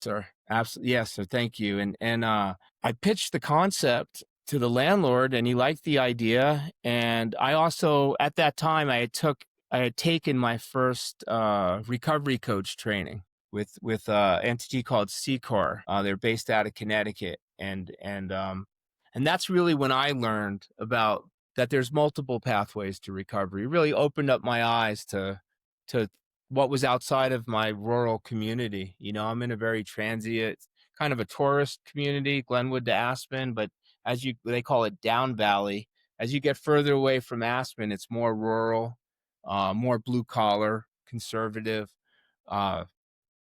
sir. Absolutely. Yes, sir. Thank you. And I pitched the concept to the landlord and he liked the idea. And I also, at that time, I had taken my first recovery coach training with entity called Secor. They're based out of Connecticut. And that's really when I learned about that there's multiple pathways to recovery. It really opened up my eyes to what was outside of my rural community. You know, I'm in a very transient, kind of a tourist community, Glenwood to Aspen, but they call it down valley. As you get further away from Aspen, it's more rural, more blue collar, conservative. Uh,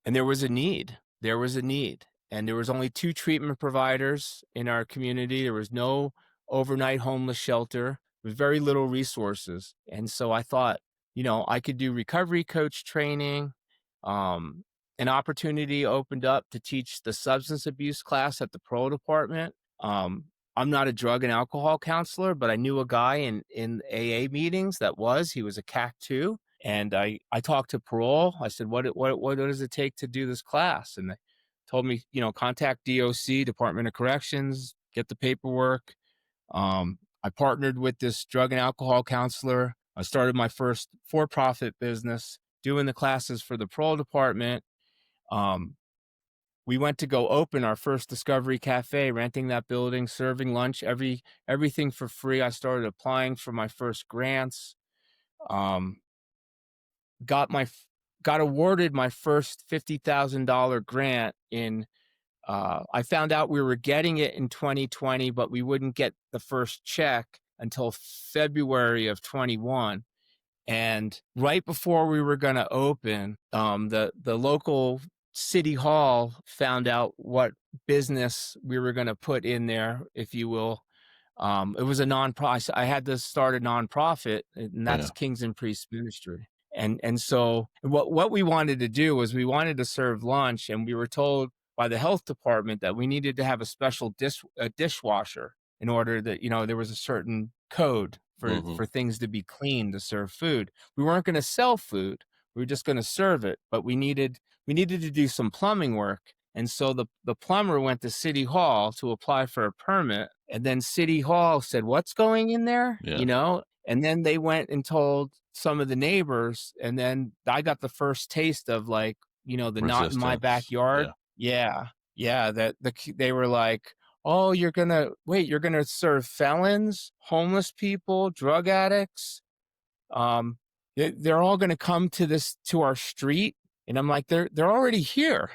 and there was a need. There was a need. And there was only two treatment providers in our community. There was no overnight homeless shelter. There was very little resources. And so I thought, you know, I could do recovery coach training. Um, an opportunity opened up to teach the substance abuse class at the parole department. I'm not a drug and alcohol counselor, but I knew a guy in AA meetings he was a CAC 2. And I talked to parole. I said, what does it take to do this class? And they told me, you know, contact DOC, Department of Corrections, get the paperwork. I partnered with this drug and alcohol counselor. I started my first for-profit business doing the classes for the parole department. Um, we went to go open our first Discovery Cafe, renting that building, serving lunch, everything for free. I started applying for my first grants. Um, got my got awarded my first $50,000 grant in I found out we were getting it in 2020, but we wouldn't get the first check until February of 21. And right before we were going to open, the local city hall found out what business we were going to put in there, if you will. It was a nonprofit. I had to start a nonprofit, and Yeah. that's Kings and Priests Ministry. And so what we wanted to do was we wanted to serve lunch, and we were told by the health department that we needed to have a special dishwasher in order that, you know, there was a certain code Hmm. for things to be clean to serve food. We weren't going to sell food. We were just going to serve it, but we needed to do some plumbing work. And so the plumber went to City Hall to apply for a permit. And then City Hall said, "What's going in there?" Yeah. You know? And then they went and told some of the neighbors. And then I got the first taste of, like, you know, the not in my Resistance. backyard. Yeah. Yeah. Yeah. They were like, "Oh, you're going to serve felons, homeless people, drug addicts. Um, they're all going to come to our street." And I'm like, they're already here.